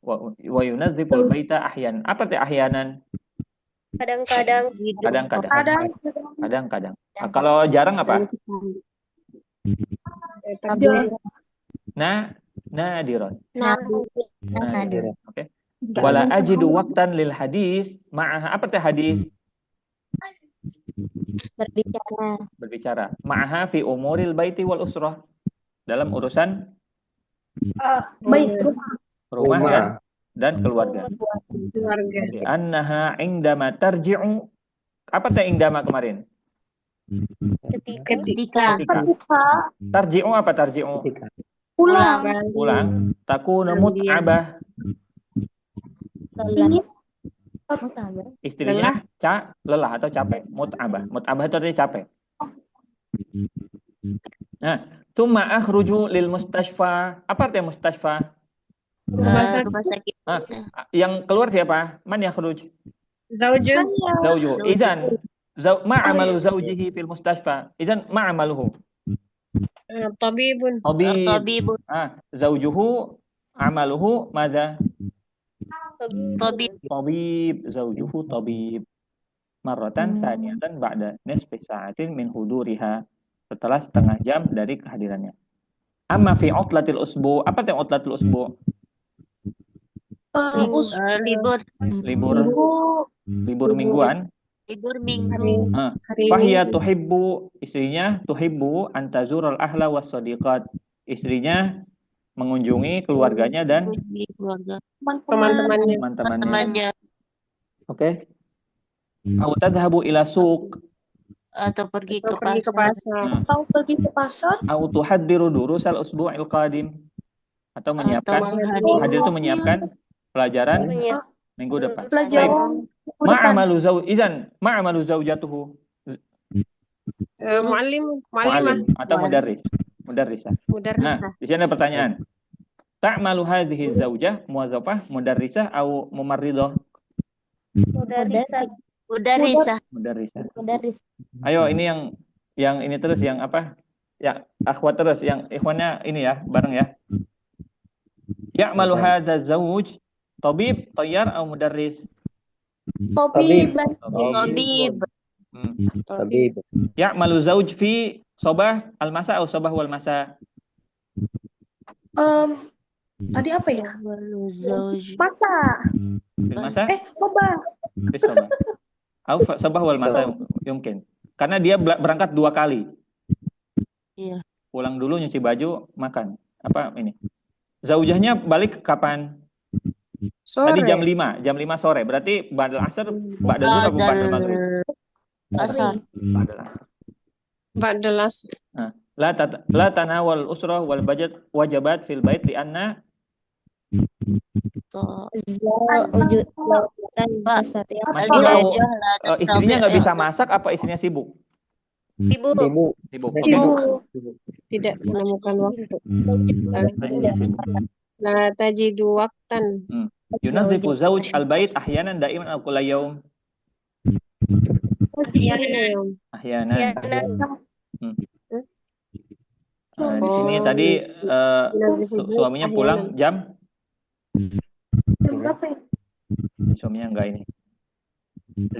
Wa yunazziful baita ahyan. Apa arti ahyanan? Kadang-kadang. Kadang-kadang. Kalau jarang apa? Nadiron. Oke. Wala ajidu waqtan lil hadis ma'aha. Apa arti hadis? Berbicara. Ma'aha fi umuril baiti wal usrah. Dalam urusan rumah dan keluarga. Annaha indama tarji'u. Apa arti indama kemarin? Ketika. Tarji'u apa tarji'u? Pulang. Takunu mut'abah. Istrinya lelah atau capek. Mut'abah itu artinya capek. Nah, tsumma akhruju lil mustashfa. Apa artinya mustashfa? Rumah sakit. Yang keluar siapa? Man yakhruj? Zauju. Idzan ma'amalu zawjihi fil mustashfa. Idzan ma'amaluhu. Tabibun. Zawjuhu amaluhu madza? Tabib. Zawjuhu tabib. Marratan saniyatan ba'da nisfi sa'atin min huduriha. Setelah setengah jam dari kehadirannya. Amma fi utlatil usbu. Apa itu utlatil usbu? Libur mingguan. Libur minggu. Fahiya tuhibbu, istrinya tuhibbu antazurul ahla was sadiqat. Istrinya mengunjungi keluarganya dan teman-temannya. Oke. Au tadhhabu ila suq. Atau pergi ke pasar. Au tuhaddiru durusal usbu'il qadim. Atau atau menyiapkan, menghadiri hadir itu menyiapkan pelajaran Menyiap minggu depan. Baik. Pelajaran minggu depan. Ma'amalu zaujatuhu Muallim, mu'alim muallimah, atau mudarrisah. Nah, mudarrisah. di sini ada pertanyaan. Ta'malu hadhihi zaujah muwazzafah mudarrisah au mumarridah? mudarrisah. mudarrisah. Mudarrisah. Mudaris. Ayo ini yang ini terus yang apa? Ya, akhwat terus yang ikhwannya ini ya, bareng ya. Ya'malu hadza zauj tabib, tayyar au mudarris? Tabib. Tabib. Tabib. Ya'malu zauj fi sobah al-masa au sobah wal masa? Tadi apa ya? Walu zauj. Masa. Fil masa? Coba. Fi sobah. Au sobah wal masa mungkin. Karena dia berangkat 2 kali. Iya. Pulang dulu nyuci baju, makan. Apa ini? Zaujahnya balik kapan? Tadi Sore. jam 5 sore. Berarti ba'dal asar, ba'dal zuhur atau ba'dal maghrib? Asar. Ba'dal asar. Ba'dal asr. Nah, la tanawal usrah wal budget wajabat fil bait li anna Mas tahu Al-zawjah la istrinya nggak tastati' bisa masak apa istrinya sibuk? Sibuk. Sibuk. Tidak menemukan waktu. Istrinya sibuk. La tajidu waqtan. Yunazifu zauj al-bait ahyanan daiman aw kulla yaum? Ahyanan. Di sini tadi suaminya pulang jam Berapa ya? suaminya enggak ini.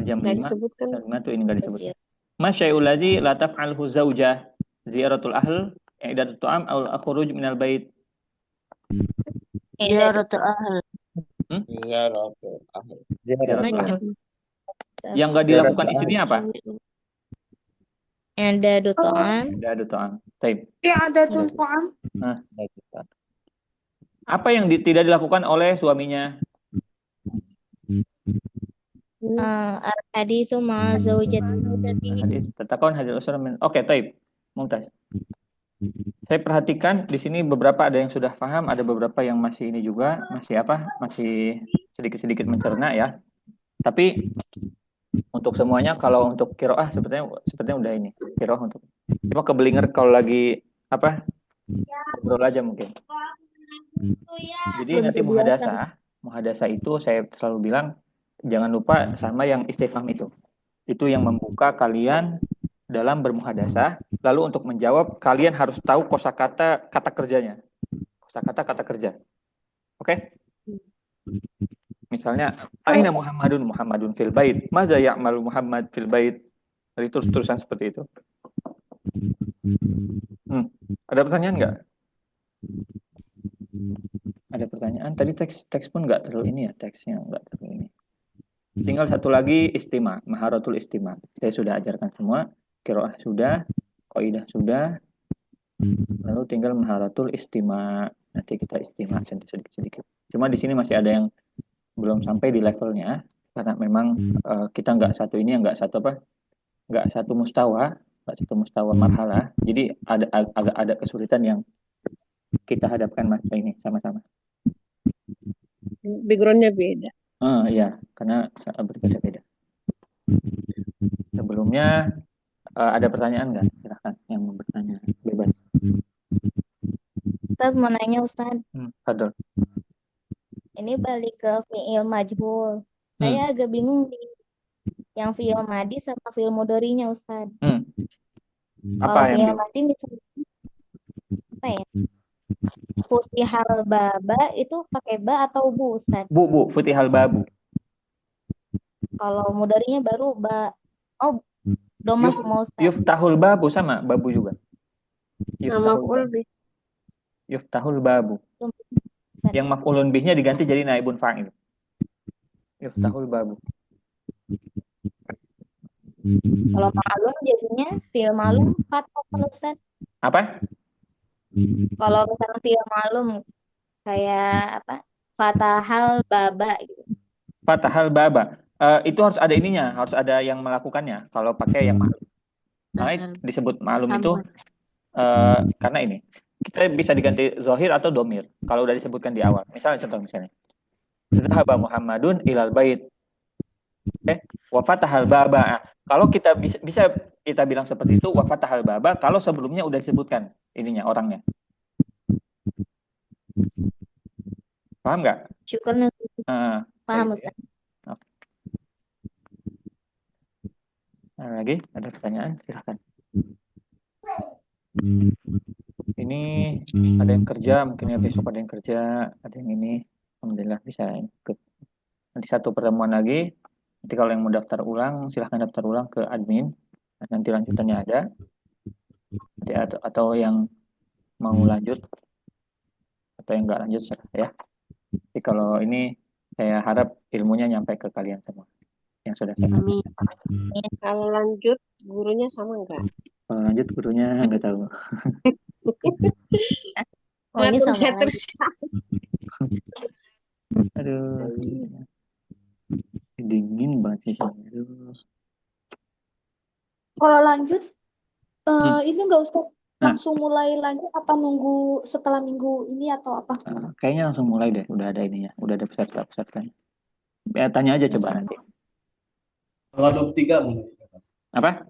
Jam Nggak 5. disebutkan. Jam 5 tuh ini enggak disebut. Masyai'ul ladzi la taf'alhu zaujah ziyaratul ahl, i'datul ta'am aw al-khuruj minal bait. Ziyaratul ahl. Ziyaratul ahl. Yang enggak dilakukan istrinya apa? Ada dutaan. I'datul ta'am. Baik. Ya ada tuntuan. Nah, apa yang tidak dilakukan oleh suaminya? Al-haditsu ma'a zaujatihi. Hadis tatakun hadis usra min. Oke, baik. Mumtaz. Saya perhatikan di sini beberapa ada yang sudah paham, ada beberapa yang masih ini juga, masih apa? Masih sedikit-sedikit mencerna ya. Tapi untuk semuanya kalau untuk qiraah sepertinya udah ini. Qiraah untuk. Cuma kebelinger kalau lagi apa? Ngobrol aja mungkin. Jadi nanti muhadasah itu saya selalu bilang jangan lupa sama yang istifham itu. Itu yang membuka kalian dalam bermuhadasah. Lalu untuk menjawab kalian harus tahu kosakata kata kerjanya. Kosakata kata kerja. Oke? Misalnya aina Muhammadun fil bait. Madza ya'malu Muhammad fil bait. Jadi terus-terusan seperti itu. Ada pertanyaan nggak? Ada pertanyaan. Tadi teks pun nggak terlalu ini ya, teksnya nggak terlalu ini. Tinggal satu lagi istima, maharatul istima. Saya sudah ajarkan semua. Qiraah sudah, qaidah sudah. Lalu tinggal maharatul istima. Nanti kita istima sedikit-sedikit. Cuma di sini masih ada yang belum sampai di levelnya karena memang kita nggak satu mustawa, marhalah. Jadi agak ada kesulitan yang kita hadapkan masa ini sama-sama. Backgroundnya beda. Ya, karena berbeda-beda. Sebelumnya ada pertanyaan nggak? Silahkan yang mau bertanya, bebas. Ustaz mau nanya Ustaz. Fadol. Ini balik ke fi'il majhul. Saya agak bingung di yang fi'il madi sama fi'il mudhari'nya Ustaz. Kalau fi'il madi misalnya apa ya? Futihal baba itu pakai ba atau bu Ustaz? Bu, futihal babu. Kalau mudhari'nya baru ba. Oh, domah semua Ustaz. Yuftahul babu sama babu juga. Yuftahul babu. Yang maf'ulun bihnya diganti jadi naibun fa'il. Yuftahul babu. Kalau ma'lum jadinya fi'il ma'lum fathah Ustaz. Apa? Kalau misalnya fi'il ma'lum kayak apa? Fatahal baba gitu. Fatahal baba. Itu harus ada ininya, harus ada yang melakukannya. Kalau pakai yang ma'lum. Nah, disebut ma'lum itu karena ini. kita bisa diganti zohir atau domir kalau udah disebutkan di awal. Misalnya contoh misalnya, zahaba Muhammadun ilal bait. Wa fatahal baba. Nah, kalau kita bisa kita bilang seperti itu, wa fatahal baba kalau sebelumnya udah disebutkan ininya orangnya. Paham nggak? Syukur paham Ustaz. Nah, lagi ada pertanyaan, silahkan. Ini ada yang kerja, mungkin ya besok ada yang kerja, ada yang ini. Alhamdulillah bisa ikut. Nanti satu pertemuan lagi. Nanti kalau yang mau daftar ulang, silahkan daftar ulang ke admin. Nanti lanjutannya ada. Nanti atau yang mau lanjut atau yang nggak lanjut ya. Jadi kalau ini saya harap ilmunya nyampe ke kalian semua yang sudah saya. Amin. Kalau lanjut gurunya sama enggak? Kalau lanjut gurunya nggak tahu. Oh, ini sama terus. Aduh, dingin banget sih. Aduh. Kalau lanjut, itu nggak usah langsung mulai lanjut apa nunggu setelah minggu ini atau apa? Kayaknya langsung mulai deh, udah ada ininya, udah ada peserta kan. Ya, tanya aja coba nanti. Tanggal 23 mulai. Apa?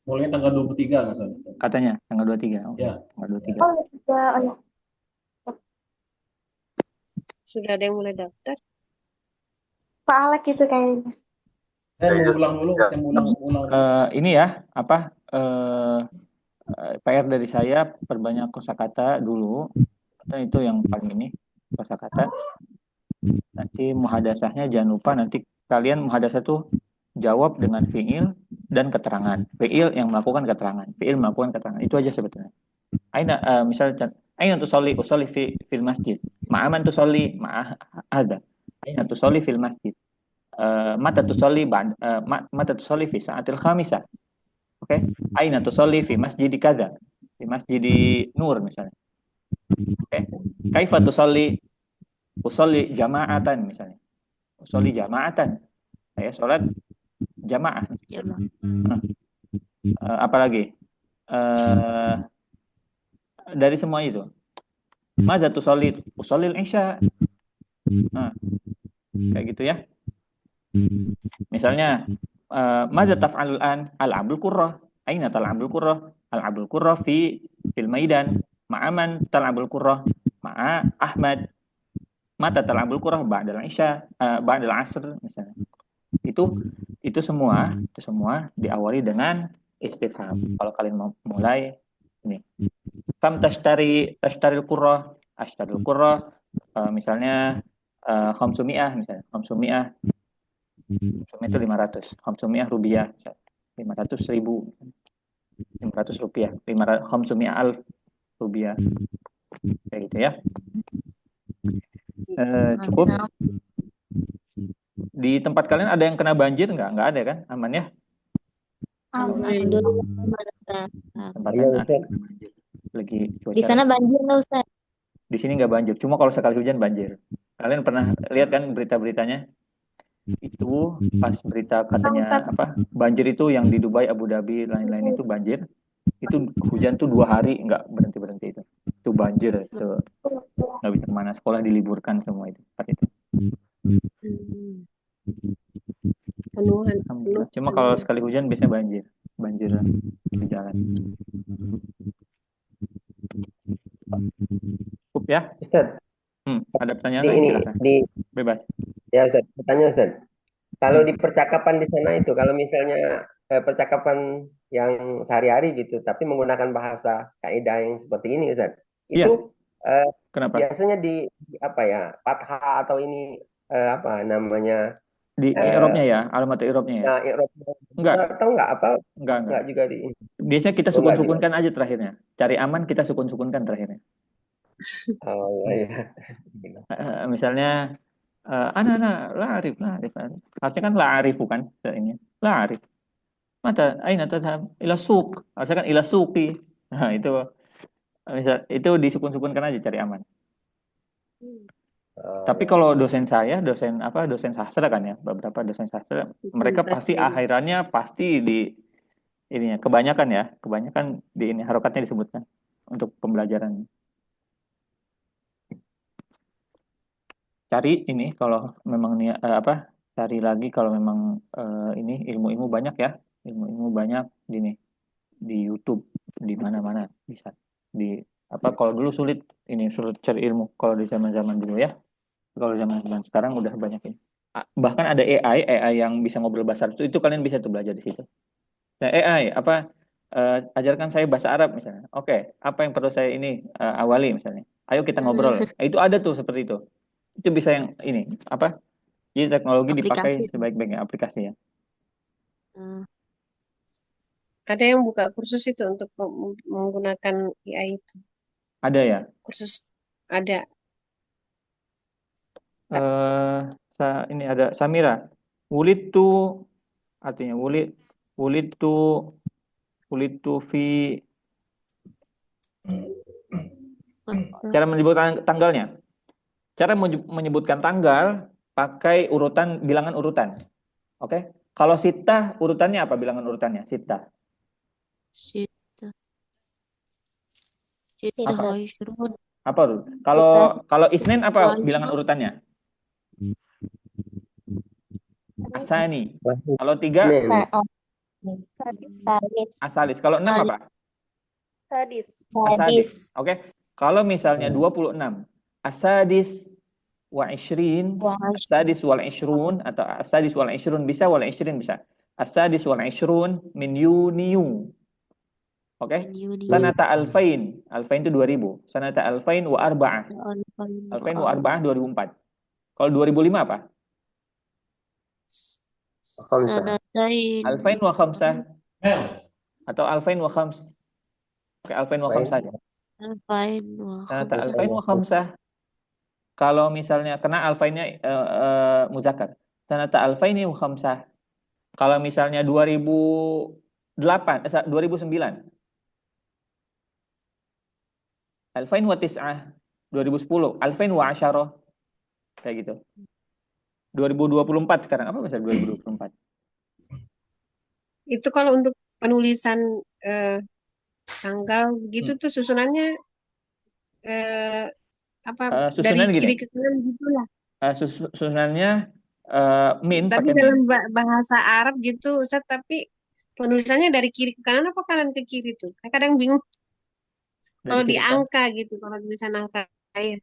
Mulai tanggal 23 nggak salah. Katanya tanggal 23. Oh, ya. Tanggal 23. Oh, Sudah ada yang mulai daftar? Pak Alek itu kayaknya. Saya mau ulang dulu, saya mau ulang. Ini ya, apa? PR dari saya perbanyak kosakata dulu. Dan itu yang paling ini kosakata. Nanti muhadasahnya jangan lupa nanti kalian muhadasah tuh jawab dengan fiil dan keterangan. Fiil yang melakukan keterangan. Fiil melakukan keterangan. Itu aja sebetulnya. Aina misalnya aina tusolli usolli fil masjid. Ma'aman tusolli ma'ahada. Aina tusolli fil masjid. Mata tusolli mata tusolli fi sa'atil khamisah. Oke, aina tusolli fi masjid kada, fi masjid Nur misalnya. Oke, kaifa tusolli? Usolli jama'atan misalnya. Usolli jama'atan. Saya sholat jamaah. Apalagi? Dari semua itu. Maza tusolli? Usolli al-isya. Kayak gitu ya. Misalnya maza taf'alul an al-abul qurrah. Aina tal'abul qurrah? Al-abul qurrah fil maidan. Ma'aman tal'abul qurrah? Ma'a Ahmad. Mata tal'abul qurrah ba'dal isya, ba'dal asr misalnya. Itu semua diawali dengan istifham. Kalau kalian mau mulai ini. Kam tashtaril qurrah? Ashtaril qurrah misalnya khamsumi'ah misalnya. Khamsumi'ah itu 500. Khamsumi'ah rupiah. 500 ribu. 500 rupiah. 500 khamsumi'ah alf rupiah. Kayak gitu ya. Cukup. Di tempat kalian ada yang kena banjir nggak? Nggak ada kan? Aman ya? Tempatnya ada banjir. Lagi cuaca. Di sana banjir nggak Ustaz? Di sini nggak banjir. Cuma kalau sekali hujan banjir. Kalian pernah lihat kan berita-beritanya? Itu pas berita katanya apa? Banjir itu yang di Dubai, Abu Dhabi, lain-lain itu banjir. Itu hujan tuh 2 hari nggak berhenti itu. Itu banjir itu nggak bisa kemana, sekolah diliburkan semua itu. Penuhan. Cuma kalau sekali hujan biasanya banjir di jalan. Cukup ya? Ustaz. Ada pertanyaan lagi silakan. Bebas. Ya Ustaz, bertanya Ustaz. Kalau di percakapan di sana itu, kalau misalnya percakapan yang sehari-hari gitu, tapi menggunakan bahasa kaidah yang seperti ini Ustaz, itu kenapa? Biasanya di apa ya, fathah atau ini apa namanya? Di i'rabnya ya, alamat i'rabnya ya. Nah, i'rabnya. Enggak. Tahu nggak apa? Enggak juga di. Biasanya kita sukun-sukunkan aja terakhirnya. Cari aman kita sukun-sukunkan terakhirnya. Oh iya. Misalnya ana la arif. Harusnya kan la arif bukan ini. La arif. Mata aina tadhhab ila suq. Harusnya kan ila suqi. Nah, itu misal itu disukun-sukunkan aja cari aman. Tapi kalau dosen saya, dosen sastra kan ya, beberapa dosen sastra, mereka pasti akhirannya pasti di ininya, kebanyakan di ini harokatnya disebutkan. untuk pembelajaran. Cari ini kalau memang cari lagi kalau memang ini ilmu-ilmu banyak ya, ilmu-ilmu banyak di YouTube, di mana-mana bisa. Kalau dulu sulit cari ilmu kalau di zaman-zaman dulu ya. Kalau zaman-zaman sekarang udah banyak ini. Bahkan ada AI yang bisa ngobrol bahasa Arab itu kalian bisa tuh belajar di situ. Nah, AI ajarkan saya bahasa Arab misalnya. Oke, apa yang perlu saya ini awali misalnya. Ayo kita ngobrol. Itu ada tuh seperti itu. Itu bisa yang ini jadi teknologi dipakai Aplikasi. sebaik-baiknya aplikasi ya. Ada yang buka kursus itu untuk menggunakan AI itu. Ada ya? Kursus ada. Ini ada Samira. Wulitu artinya wulitu fi cara menyebutkan tanggalnya. Cara menyebutkan tanggal pakai bilangan urutan. Oke? Kalau sitah urutannya apa bilangan urutannya? Sitah. Apa? Kalau Isnin apa bilangan urutannya? Asani. Kalau 3 asalis. Kalau 6 apa? Asadis. Oke. Kalau misalnya 26 asadis wa ishrin, asadis wal ishrun atau asadis wal ishrun bisa, wal ishrin bisa. Asadis wal ishrun min yuniyu. Oke. Sanata alfain itu 2000. Sanata alfain wa arba'ah. Alfain wa arba'ah 2004. Kalau 2005 apa? Alfain wa khamsah. Atau alfain wa khams. Oke, alfain wa khamsah aja. Sanata alfain wa khamsah. Kalau misalnya kena alfainnya muzakkar. Sanata alfaini wa khamsah. Kalau misalnya 2009 alfain wa tis'ah. 2010 alfain wa asyarah. Kayak gitu. 2024 sekarang apa bahasa 2024? Itu kalau untuk penulisan tanggal gitu tuh susunannya dari kiri ke kanan gitulah. Susunannya min tapi pakai dalam bahasa Arab gitu Ustaz, tapi penulisannya dari kiri ke kanan apa kanan ke kiri tuh? Kadang bingung. Kalau di angka gitu, kalau tulisan angka ya.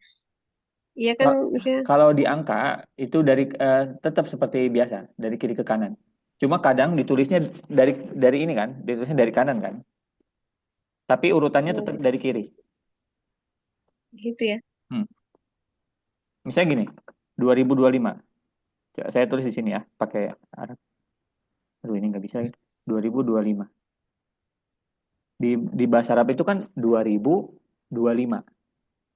Iya kan misalnya. Kalau di angka itu dari tetap seperti biasa, dari kiri ke kanan. Cuma kadang ditulisnya dari ini kan, ditulisnya dari kanan kan. Tapi urutannya tetap dari kiri. Gitu ya. Misalnya gini, 2025. Saya tulis di sini ya, pakai Arab. Aduh, ini nggak bisa. 2025. Di bahasa Arab itu kan 2025.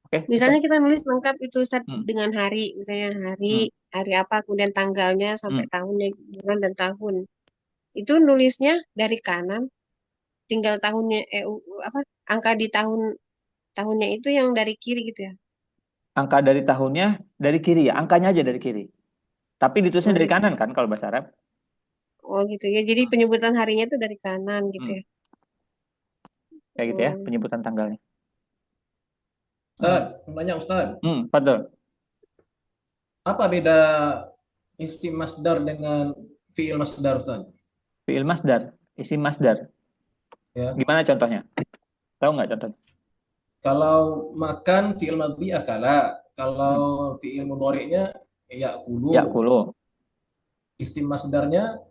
Oke. Misalnya kita nulis lengkap itu Ustaz dengan hari, misalnya hari apa, kemudian tanggalnya sampai tahunnya, bulan dan tahun. Itu nulisnya dari kanan, tinggal tahunnya angka di tahunnya itu yang dari kiri gitu ya. Angka dari tahunnya dari kiri ya, angkanya aja dari kiri. Tapi ditulisnya dari kanan kan kalau bahasa Arab. Oh gitu ya. Jadi penyebutan harinya itu dari kanan gitu ya. Kayak gitu ya, penyebutan tanggalnya. Ustaz, nanya Ustaz. Betul. Apa beda isim masdar dengan fi'il masdar, Ustaz? Fi'il masdar, isim masdar. Ya. Gimana contohnya? Tahu nggak contohnya? Kalau makan fi'il madhi akala, kalau fi'il mudhari'nya ya'kulu. Ya'kulu. Isim masdarnya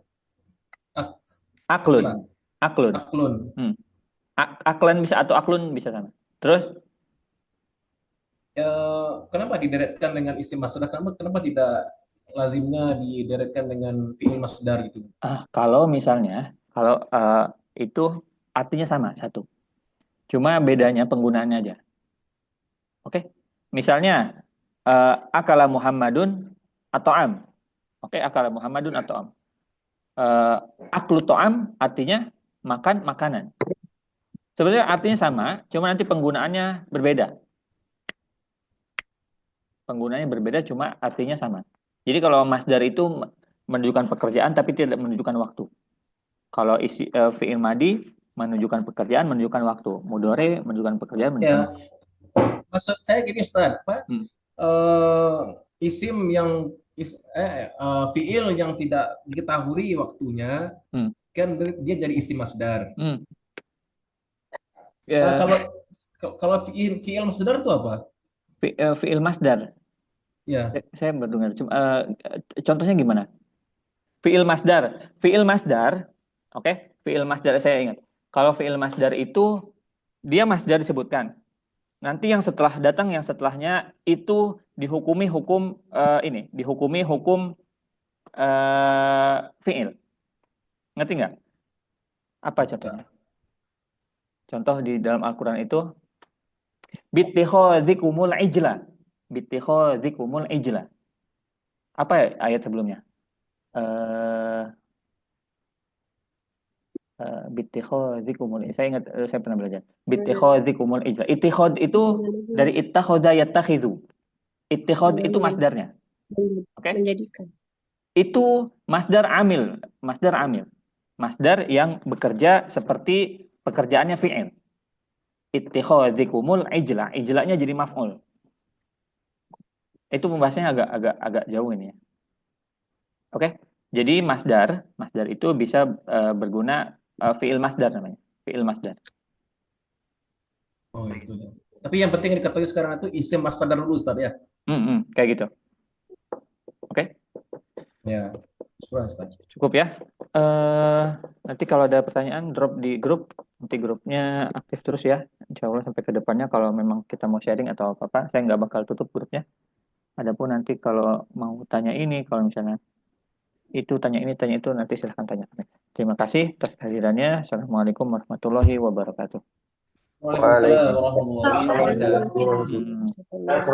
aklun. Aklun. Aklan bisa atau aklun bisa sama. Terus? Kenapa dideretkan dengan isim masdar? Kenapa tidak lazimnya dideretkan dengan fi'il masdar gitu? Kalau misalnya, itu artinya sama satu. Cuma bedanya penggunaannya aja. Oke? Misalnya akala Muhammadun at'am. Oke, akala Muhammadun at'am. Aklu to'am artinya makan makanan. Sebenarnya artinya sama, cuma nanti penggunaannya berbeda. Penggunaannya berbeda, cuma artinya sama. Jadi kalau masdar itu menunjukkan pekerjaan tapi tidak menunjukkan waktu. Kalau fi'il madi menunjukkan pekerjaan, menunjukkan waktu. Mudore menunjukkan pekerjaan, menunjukkan Ya, waktu. maksud saya gini Ustaz, Pak. Isim yang fiil yang tidak diketahui waktunya kan dia jadi isim masdar. Ya, Kalau fiil masdar itu apa? fiil masdar. Ya. Saya mendengar. Contohnya gimana? Fiil masdar, oke? Fiil masdar saya ingat. Kalau fiil masdar itu dia masdar disebutkan. Nanti yang setelah datang, yang setelahnya itu dihukumi hukum dihukumi hukum fiil. Ngerti nggak? Apa contohnya? Contoh di dalam Al-Quran itu bittikhadzikumul ijla. Bittikhadzikumul ijla. Apa ayat sebelumnya? Bittikhadzikumul, saya ingat, saya pernah belajar. Bittikhadzikumul ijla. Ittikhad itu dari ittakhadha yattakhidhu. Ittikhad itu masdarnya. Oke? Menjadikan. Itu masdar amil. Masdar yang bekerja seperti pekerjaannya fi'il. Ittikhadzikumul ijla. Ijlanya jadi maf'ul. Itu pembahasannya agak jauh ini ya. Oke? Jadi masdar itu bisa berguna fi'il masdar namanya. Fi'il masdar. Oh, itu. Tapi yang penting diketahui sekarang itu isim masdar dulu Ustaz ya. Kayak gitu. Oke? Ya. Cukup ya. Nanti kalau ada pertanyaan drop di grup. Nanti grupnya aktif terus ya. Insya Allah sampai ke depannya kalau memang kita mau sharing atau apa-apa, saya nggak bakal tutup grupnya. Adapun nanti kalau mau tanya ini, kalau misalnya itu tanya ini, tanya itu, nanti silahkan tanya. Terima kasih atas kehadirannya. Assalamualaikum warahmatullahi wabarakatuh. Waalaikumsalam warahmatullahi wabarakatuh.